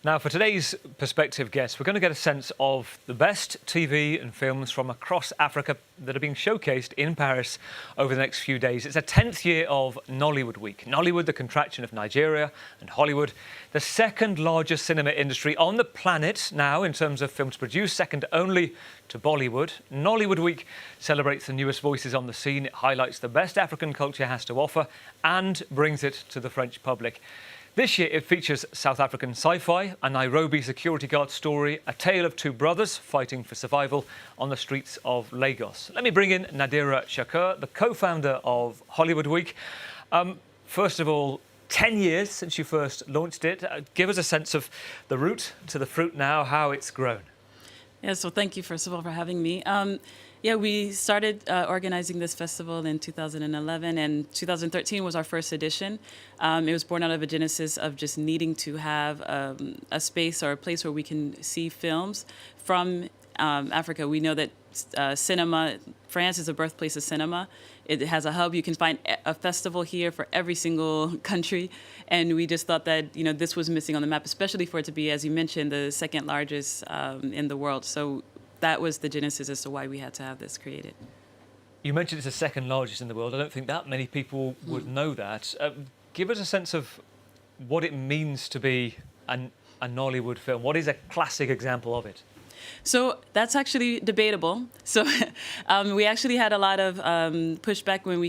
Now, for today's Perspective guest, we're going to get a sense of the best TV and films from across Africa that are being showcased in Paris over the next few days. It's a 10th year of Nollywood Week. Nollywood, the contraction of Nigeria and Hollywood, the second largest cinema industry on the planet now in terms of films produced, second only to Bollywood. Nollywood Week celebrates the newest voices on the scene. It highlights the best African culture has to offer and brings it to the French public. This year it features South African sci-fi, a Nairobi security guard story, a tale of two brothers fighting for survival on the streets of Lagos. Let me bring in Nadira Shakur, the co-founder of Hollywood Week. First of all, 10 years since you first launched it. Give us a sense of the root to the fruit now, how it's grown. Yeah, so thank you, first of all, for having me. Yeah, we started organizing this festival in 2011, and 2013 was our first edition. It was born out of a genesis of just needing to have a space or a place where we can see films from Africa. We know that cinema, France is the birthplace of cinema. It has a hub. You can find a festival here for every single country. And we just thought that, this was missing on the map, especially for it to be, as you mentioned, the second largest in the world. So that was the genesis as to why we had to have this created. You mentioned it's the second largest in the world. I don't think that many people would know that. Give us a sense of what it means to be a Nollywood film. What is a classic example of it? So that's actually debatable. So we actually had a lot of pushback when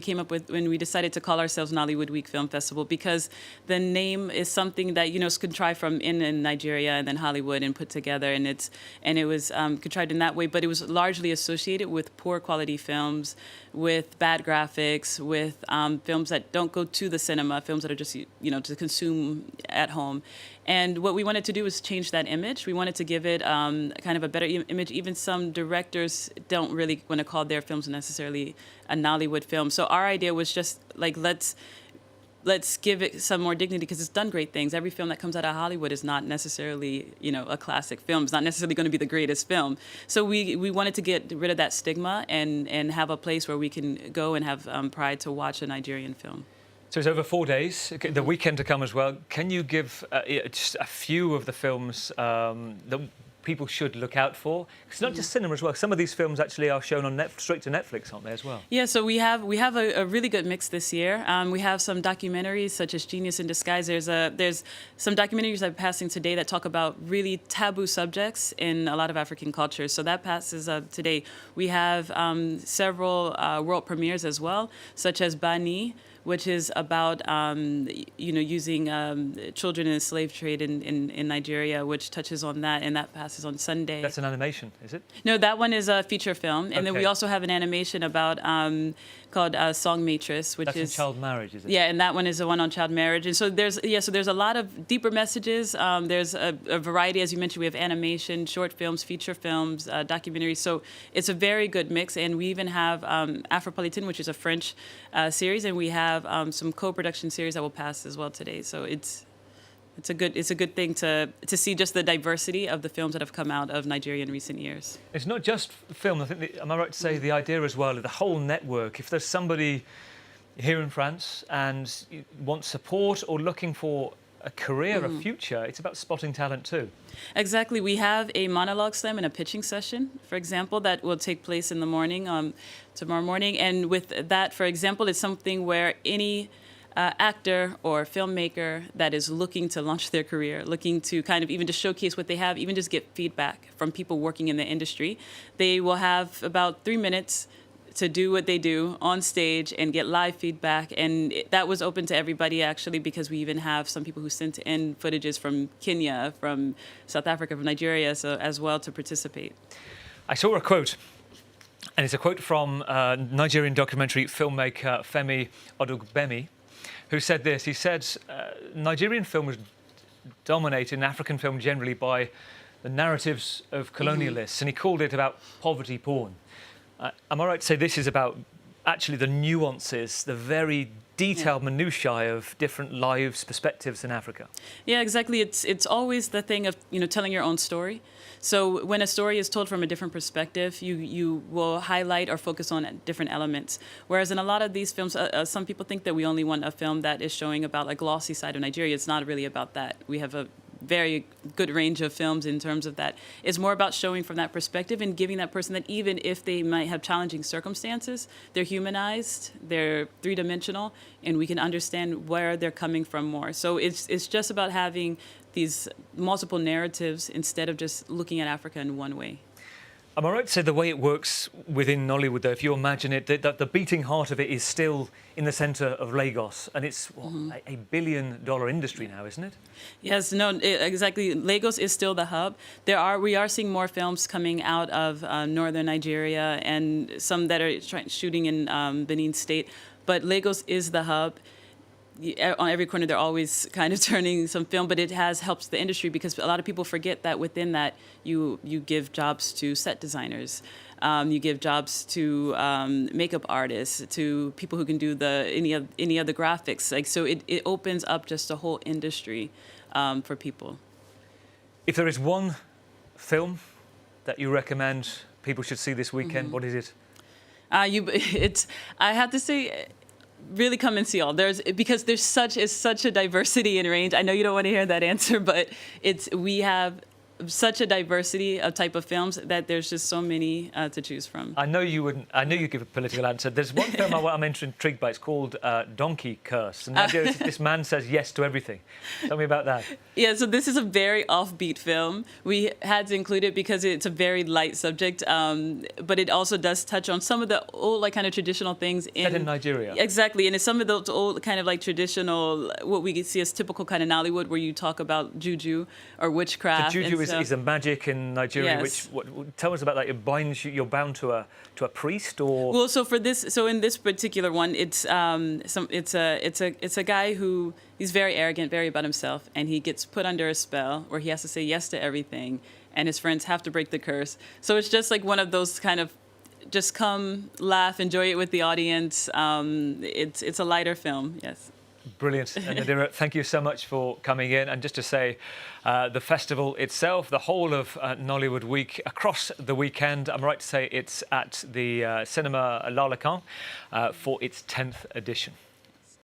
we decided to call ourselves Nollywood Week Film Festival, because the name is something that is contrived from in Nigeria and then Hollywood and put together, and it was contrived in that way. But it was largely associated with poor quality films, with bad graphics, with films that don't go to the cinema, films that are just to consume at home. And what we wanted to do was change that image. We wanted to give it kind of a better image. Even some directors don't really want to call their films necessarily a Nollywood film. So our idea was just like, let's give it some more dignity, because it's done great things. Every film that comes out of Hollywood is not necessarily, a classic film. It's not necessarily going to be the greatest film. So we wanted to get rid of that stigma and have a place where we can go and have pride to watch a Nigerian film. So it's over 4 days, the weekend to come as well. Can you give just a few of the films that people should look out for? It's not just cinema as well. Some of these films actually are shown on straight to Netflix, aren't they, as well? Yeah, so we have a really good mix this year. We have some documentaries such as Genius in Disguise. There's some documentaries that are passing today that talk about really taboo subjects in a lot of African cultures. So that passes today. We have several world premieres as well, such as Bani, which is about using children in the slave trade in Nigeria, which touches on that, and that passes on Sunday. That's an animation, is it? No, that one is a feature film, and then we also have an animation about called Song Matrix, which is child marriage, is it? Yeah, and that one is the one on child marriage. And so there's a lot of deeper messages. There's a variety, as you mentioned. We have animation, short films, feature films, documentaries. So it's a very good mix. And we even have Afropolitan, which is a French series, and we have some co-production series that will pass as well today. So it's a good thing to see just the diversity of the films that have come out of Nigeria in recent years. It's not just film. I think, am I right to say the idea as well, the whole network, if there's somebody here in France and wants support or looking for a career, a future, it's about spotting talent too. Exactly. We have a monologue slam and a pitching session, for example, that will take place in the morning, tomorrow morning. And with that, for example, it's something where any actor or filmmaker that is looking to launch their career, looking to kind of even just showcase what they have, even just get feedback from people working in the industry, they will have about 3 minutes to do what they do on stage and get live feedback. And that was open to everybody, actually, because we even have some people who sent in footages from Kenya, from South Africa, from Nigeria, so as well, to participate. I saw a quote, and it's a quote from Nigerian documentary filmmaker Femi Odugbemi, who said this. He said, Nigerian film was dominated, in African film generally, by the narratives of colonialists, and he called it about poverty porn. Am I right to say this is about actually the nuances, the very detailed minutiae of different lives, perspectives in Africa? Yeah, exactly. It's always the thing of telling your own story. So when a story is told from a different perspective, you will highlight or focus on different elements. Whereas in a lot of these films, some people think that we only want a film that is showing about a glossy side of Nigeria. It's not really about that. We have a very good range of films in terms of that. It's more about showing from that perspective and giving that person that even if they might have challenging circumstances, they're humanized, they're three-dimensional, and we can understand where they're coming from more. So it's just about having these multiple narratives instead of just looking at Africa in one way. Am I right to say the way it works within Nollywood, though, if you imagine it, that the beating heart of it is still in the centre of Lagos, and it's a $1 billion industry now, isn't it? Yes, no, exactly. Lagos is still the hub. We are seeing more films coming out of northern Nigeria and some that are shooting in Benin State, but Lagos is the hub. On every corner, they're always kind of turning some film, but it has helped the industry because a lot of people forget that within that you give jobs to set designers, you give jobs to makeup artists, to people who can do any of the graphics. Like so, it opens up just a whole industry for people. If there is one film that you recommend people should see this weekend, what is it? I have to say, really come and see all. Because there's such a diversity in range. I know you don't want to hear that answer, but we have such a diversity of type of films that there's just so many to choose from. I know you wouldn't. I know you give a political answer. There's one film I'm intrigued by. It's called Donkey Curse, and the idea is this man says yes to everything. Tell me about that. Yeah, so this is a very offbeat film. We had to include it because it's a very light subject, but it also does touch on some of the old, like, kind of traditional things in Nigeria. Exactly, and it's some of those old kind of like traditional, what we see as typical kind of Nollywood, where you talk about juju or witchcraft. So juju is a magic in Nigeria. Yes. Tell us about that. You're bound to a priest, or well, so in this particular one, it's a guy who he's very arrogant, very about himself, and he gets put under a spell where he has to say yes to everything, and his friends have to break the curse. So it's just like one of those kind of just come, laugh, enjoy it with the audience. It's a lighter film, yes. Brilliant. And Nadira, thank you so much for coming in. And just to say, the festival itself, the whole of Nollywood Week, across the weekend, I'm right to say it's at the Cinema Lalacan for its 10th edition.